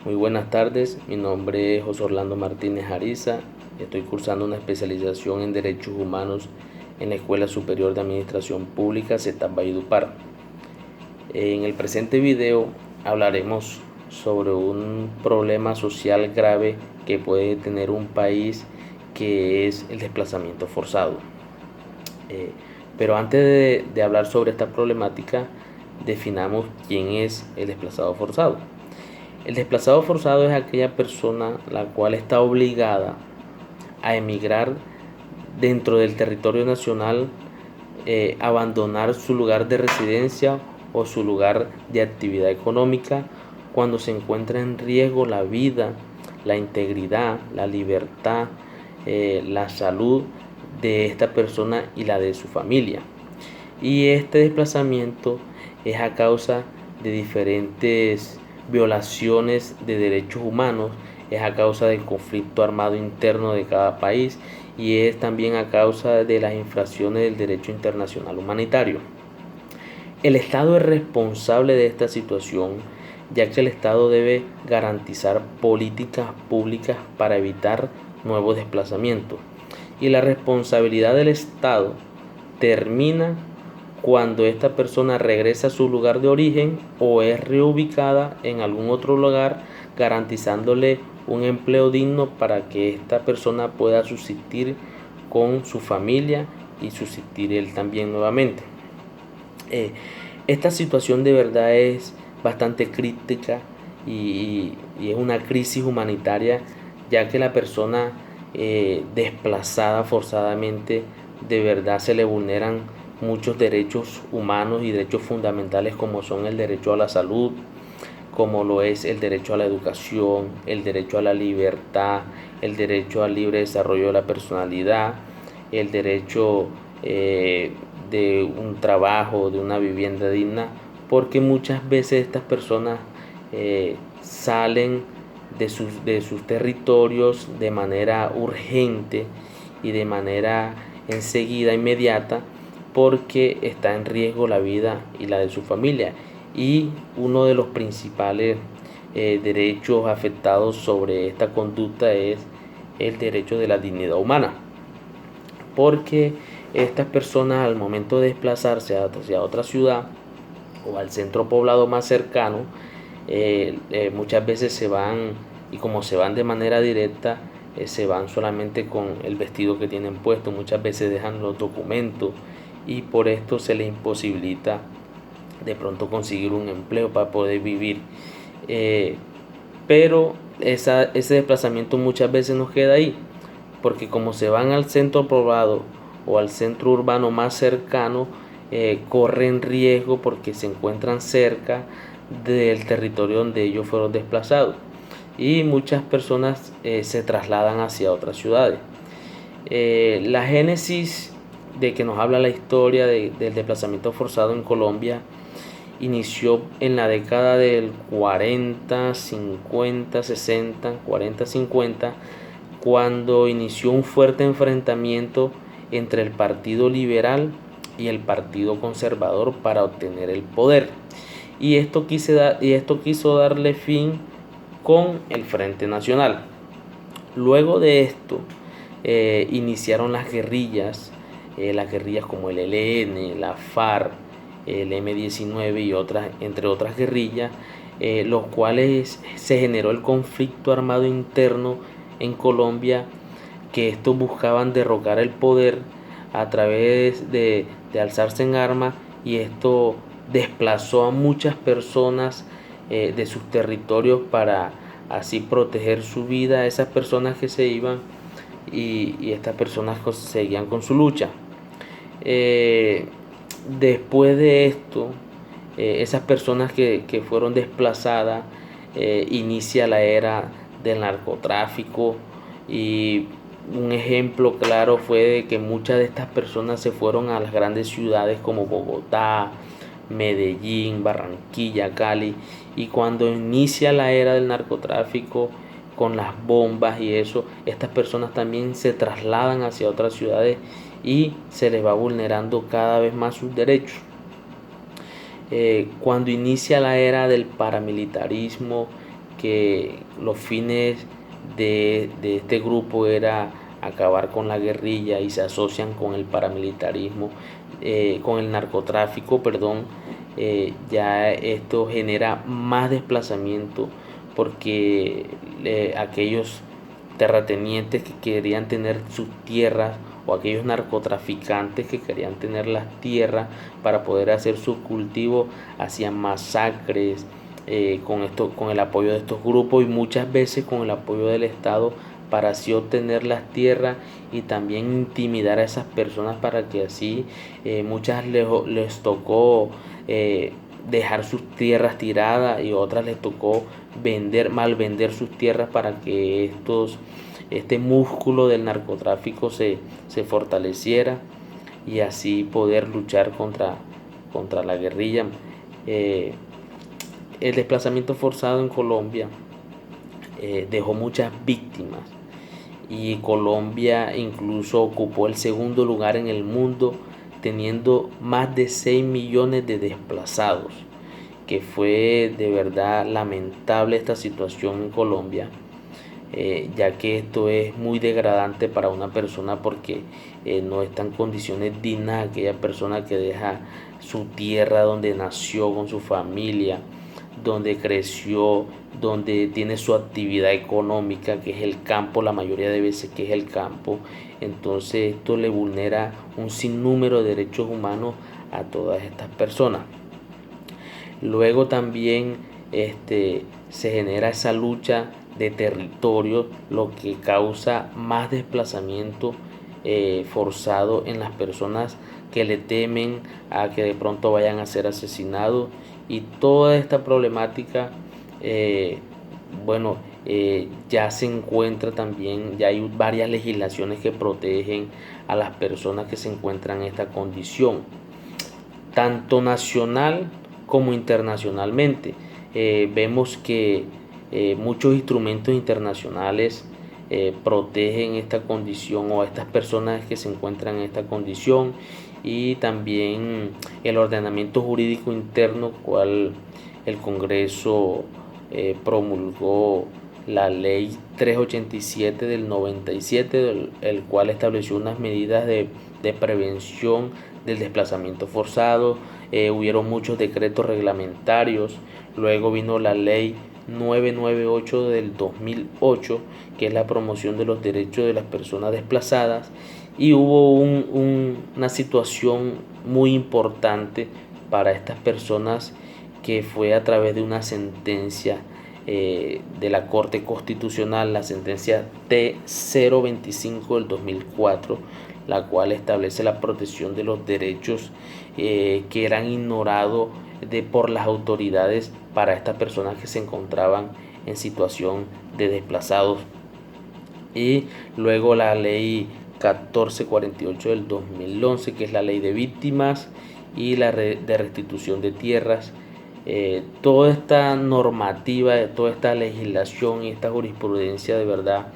Muy buenas tardes, mi nombre es José Orlando Martínez Ariza, estoy cursando una especialización en Derechos Humanos en la Escuela Superior de Administración Pública CETAP Valledupar. En el presente video hablaremos sobre un problema social grave que puede tener un país, que es el desplazamiento forzado. Pero antes de hablar sobre esta problemática, definamos quién es el desplazado forzado. El desplazado forzado es aquella persona la cual está obligada a emigrar dentro del territorio nacional, abandonar su lugar de residencia o su lugar de actividad económica cuando se encuentra en riesgo la vida, la integridad, la libertad, la salud de esta persona y la de su familia. Y este desplazamiento es a causa de diferentes violaciones de derechos humanos, es a causa del conflicto armado interno de cada país y es también a causa de las infracciones del derecho internacional humanitario. El Estado es responsable de esta situación, ya que el Estado debe garantizar políticas públicas para evitar nuevos desplazamientos. Y la responsabilidad del Estado termina cuando esta persona regresa a su lugar de origen o es reubicada en algún otro lugar, garantizándole un empleo digno para que esta persona pueda subsistir con su familia y subsistir él también nuevamente. Esta situación de verdad es bastante crítica y es una crisis humanitaria, ya que la persona desplazada forzadamente, de verdad se le vulneran muchos derechos humanos y derechos fundamentales, como son el derecho a la salud, como lo es el derecho a la educación, el derecho a la libertad, el derecho al libre desarrollo de la personalidad, el derecho de un trabajo, de una vivienda digna, porque muchas veces estas personas salen de sus territorios de manera urgente y de manera enseguida, inmediata, porque está en riesgo la vida y la de su familia. Y uno de los principales derechos afectados sobre esta conducta es el derecho de la dignidad humana, porque estas personas, al momento de desplazarse hacia otra ciudad o al centro poblado más cercano, muchas veces se van, y como se van de manera directa, se van solamente con el vestido que tienen puesto, muchas veces dejan los documentos y por esto se les imposibilita de pronto conseguir un empleo para poder vivir. Pero ese desplazamiento muchas veces nos queda ahí, porque como se van al centro poblado o al centro urbano más cercano, corren riesgo porque se encuentran cerca del territorio donde ellos fueron desplazados, y muchas personas se trasladan hacia otras ciudades. La génesis de que nos habla la historia del desplazamiento forzado en Colombia inició en la década del 40, 50, 60, 40, 50, cuando inició un fuerte enfrentamiento entre el Partido Liberal y el Partido Conservador para obtener el poder. Y esto quiso darle fin con el Frente Nacional. Luego de esto iniciaron las guerrillas como el ELN, la FARC, el M-19 y otras, entre otras guerrillas, los cuales se generó el conflicto armado interno en Colombia, que estos buscaban derrocar el poder a través de alzarse en armas, y esto desplazó a muchas personas de sus territorios para así proteger su vida a esas personas que se iban, y estas personas seguían con su lucha. Después de esto, esas personas que fueron desplazadas, inicia la era del narcotráfico, y un ejemplo claro fue de que muchas de estas personas se fueron a las grandes ciudades como Bogotá, Medellín, Barranquilla, Cali, y cuando inicia la era del narcotráfico con las bombas y eso, estas personas también se trasladan hacia otras ciudades y se les va vulnerando cada vez más sus derechos. Cuando inicia la era del paramilitarismo, que los fines de este grupo era acabar con la guerrilla y se asocian con el paramilitarismo, con el narcotráfico, perdón. Ya esto genera más desplazamiento porque aquellos terratenientes que querían tener sus tierras o aquellos narcotraficantes que querían tener las tierras para poder hacer su cultivo hacían masacres, con el apoyo de estos grupos y muchas veces con el apoyo del Estado para así obtener las tierras y también intimidar a esas personas para que así muchas les tocó dejar sus tierras tiradas y otras les tocó mal vender sus tierras para que este músculo del narcotráfico se fortaleciera y así poder luchar contra la guerrilla. El desplazamiento forzado en Colombia dejó muchas víctimas y Colombia incluso ocupó el segundo lugar en el mundo teniendo más de 6 millones de desplazados, que fue de verdad lamentable esta situación en Colombia, ya que esto es muy degradante para una persona porque no está en condiciones dignas aquella persona que deja su tierra donde nació con su familia, donde creció, donde tiene su actividad económica, que es el campo, la mayoría de veces que es el campo. Entonces esto le vulnera un sinnúmero de derechos humanos a todas estas personas. Luego también se genera esa lucha de territorio, lo que causa más desplazamiento forzado en las personas que le temen a que de pronto vayan a ser asesinados y toda esta problemática bueno, ya se encuentra también, ya hay varias legislaciones que protegen a las personas que se encuentran en esta condición, tanto nacional como internacionalmente. Vemos que muchos instrumentos internacionales protegen esta condición o a estas personas que se encuentran en esta condición y también el ordenamiento jurídico interno, cual el Congreso promulgó la ley 387 del 97, el cual estableció unas medidas de prevención del desplazamiento forzado. Hubieron muchos decretos reglamentarios. Luego vino la ley 998 del 2008, que es la promoción de los derechos de las personas desplazadas, y hubo una situación muy importante para estas personas que fue a través de una sentencia de la Corte Constitucional, la sentencia T025 del 2004, la cual establece la protección de los derechos que eran ignorados por las autoridades para estas personas que se encontraban en situación de desplazados. Y luego la ley 1448 del 2011, que es la ley de víctimas y la de restitución de tierras. Toda esta normativa, toda esta legislación y esta jurisprudencia de verdad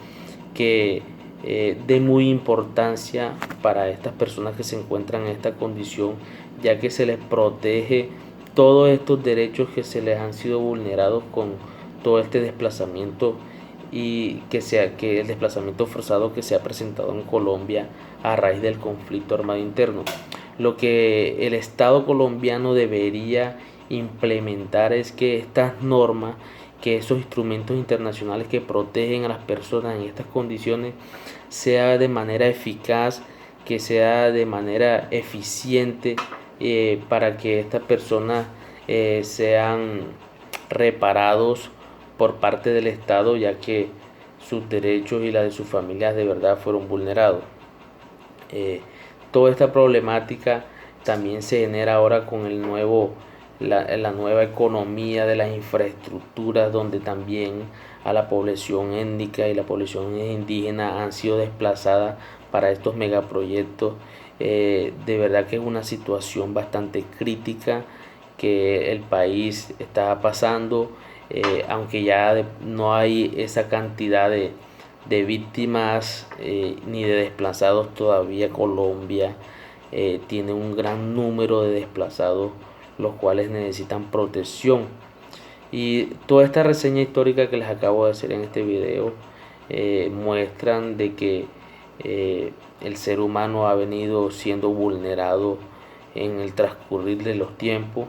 que de muy importancia para estas personas que se encuentran en esta condición, ya que se les protege todos estos derechos que se les han sido vulnerados con todo este desplazamiento y que el desplazamiento forzado que se ha presentado en Colombia a raíz del conflicto armado interno. Lo que el Estado colombiano debería implementar es que estas normas, que esos instrumentos internacionales que protegen a las personas en estas condiciones sea de manera eficaz, que sea de manera eficiente para que estas personas sean reparados por parte del Estado, ya que sus derechos y la de sus familias de verdad fueron vulnerados. Toda esta problemática también se genera ahora con la nueva economía de las infraestructuras, donde también a la población étnica y la población indígena han sido desplazadas para estos megaproyectos. De verdad que es una situación bastante crítica que el país está pasando, aunque ya no hay esa cantidad de víctimas ni de desplazados todavía. Colombia tiene un gran número de desplazados, los cuales necesitan protección. Y toda esta reseña histórica que les acabo de hacer en este video muestran de que el ser humano ha venido siendo vulnerado en el transcurrir de los tiempos,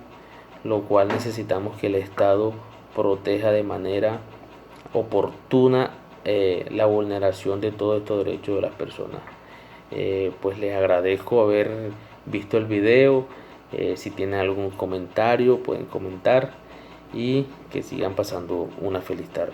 lo cual necesitamos que el Estado proteja de manera oportuna la vulneración de todos estos derechos de las personas. Pues les agradezco haber visto el video. Si tienen algún comentario pueden comentar y que sigan pasando una feliz tarde.